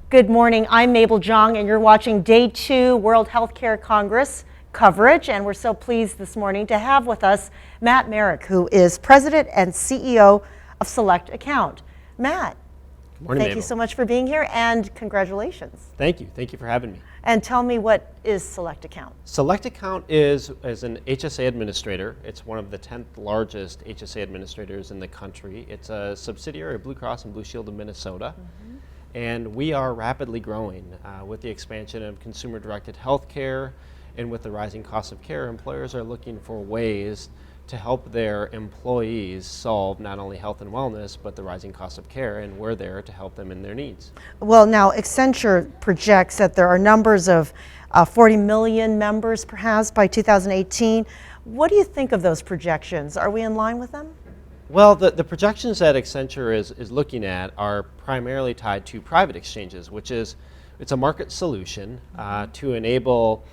Good morning, I'm Mabel Jong, and you're watching Day 2 World Healthcare Congress coverage, and we're so pleased this morning to have with us Marek, who is President and CEO of SelectAccount. Matt, Good morning, thank Mabel. you so much for being here, and congratulations. Thank you for having me. And tell me, what is SelectAccount? SelectAccount is an HSA administrator. It's one of the 10th largest HSA administrators in the country. It's a subsidiary of Blue Cross and Blue Shield of Minnesota. And we are rapidly growing with the expansion of consumer-directed healthcare, and with the rising cost of care. Employers are looking for ways to help their employees solve not only health and wellness, but the rising cost of care, and we're there to help them in their needs. Well, now Accenture projects that there are numbers of 40 million members perhaps by 2018. What do you think of those projections? Are we in line with them? Well, the projections that Accenture is looking at are primarily tied to private exchanges, which is, it's a market solution to enable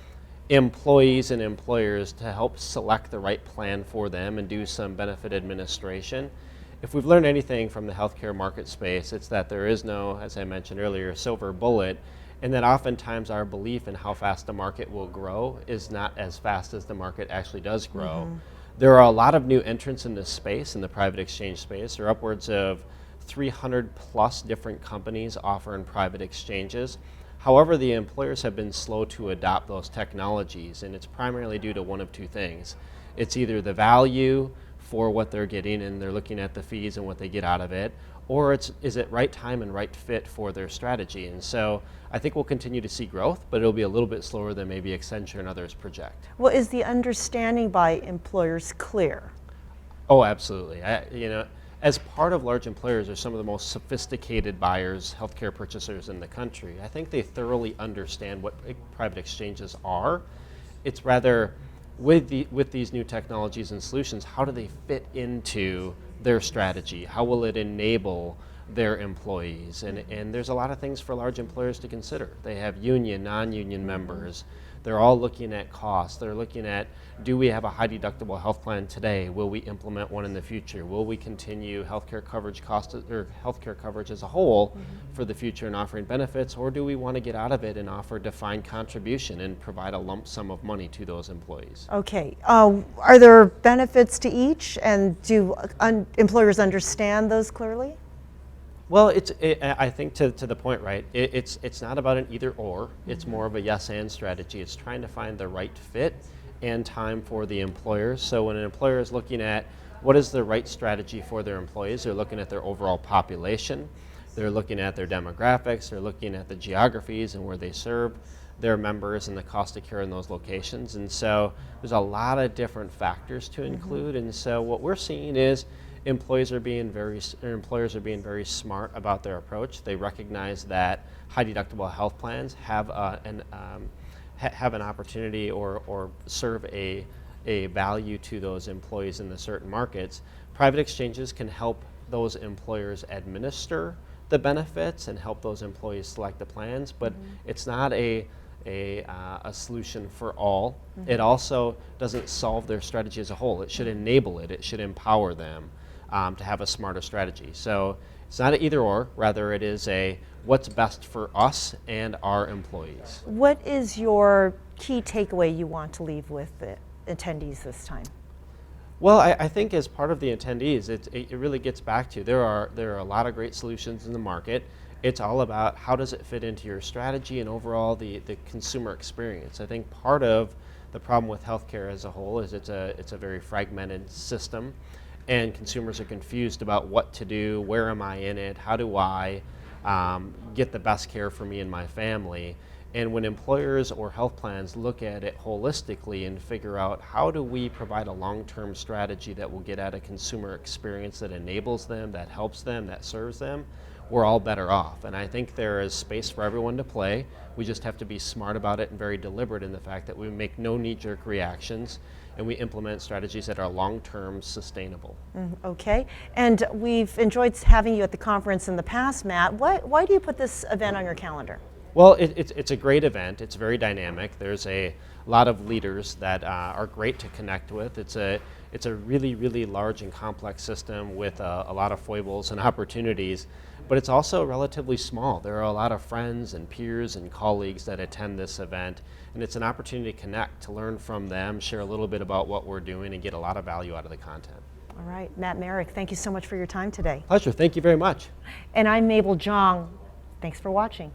employees and employers to help select the right plan for them and do some benefit administration. If we've learned anything from the healthcare market space, it's that there is no, as I mentioned earlier, silver bullet, and that oftentimes our belief in how fast the market will grow is not as fast as the market actually does grow. There are a lot of new entrants in this space, in the private exchange space. There are upwards of 300 plus different companies offering private exchanges. However, the employers have been slow to adopt those technologies, and it's primarily due to one of two things. It's either the value for what they're getting, and they're looking at the fees and what they get out of it, or is it right time and right fit for their strategy? And so I think we'll continue to see growth, but it'll be a little bit slower than maybe Accenture and others project. Well, is the understanding by employers clear? Oh, absolutely. As part of large employers are some of the most sophisticated buyers, healthcare purchasers in the country. I think they thoroughly understand what private exchanges are. It's rather, with these new technologies and solutions, how do they fit into their strategy? How will it enable their employees? And there's a lot of things for large employers to consider. They have union, non-union members. They're all looking at costs. They're looking at, do we have a high deductible health plan today? Will we implement one in the future? Will we continue healthcare coverage or healthcare coverage as a whole for the future and offering benefits, or do we want to get out of it and offer defined contribution and provide a lump sum of money to those employees? Okay, are there benefits to each, and do employers understand those clearly? Well, I think to the point, right, it's not about an either or, it's more of a yes and strategy. It's trying to find the right fit and time for the employer. So when an employer is looking at what is the right strategy for their employees, they're looking at their overall population, they're looking at their demographics, they're looking at the geographies and where they serve their members and the cost of care in those locations. And so there's a lot of different factors to include. And so what we're seeing is employers are being very smart about their approach. They recognize that high deductible health plans have an opportunity or serve a value to those employees in the certain markets. Private exchanges can help those employers administer the benefits and help those employees select the plans, but it's not a solution for all. It also doesn't solve their strategy as a whole. It should enable it. It should empower them to have a smarter strategy. So it's not an either or, rather it is a what's best for us and our employees. What is your key takeaway you want to leave with the attendees this time? Well, I think as part of the attendees, it really gets back to there are a lot of great solutions in the market. It's all about how does it fit into your strategy and overall the consumer experience. I think part of the problem with healthcare as a whole is it's a very fragmented system, and consumers are confused about what to do, where am I in it, how do I get the best care for me and my family. And when employers or health plans look at it holistically and figure out how do we provide a long-term strategy that will get at a consumer experience that enables them, that helps them, that serves them, we're all better off. And I think there is space for everyone to play. We just have to be smart about it and very deliberate in the fact that we make no knee-jerk reactions and we implement strategies that are long-term sustainable. Okay, and we've enjoyed having you at the conference in the past, Matt. Why do you put this event on your calendar? Well, it's a great event. It's very dynamic. There's a lot of leaders that are great to connect with. It's a really, really large and complex system with a lot of foibles and opportunities. but it's also relatively small. There are a lot of friends and peers and colleagues that attend this event, and it's an opportunity to connect, to learn from them, share a little bit about what we're doing, and get a lot of value out of the content. All right, Matt Marek, thank you so much for your time today. Pleasure, thank you very much. And I'm Mabel Jong. Thanks for watching.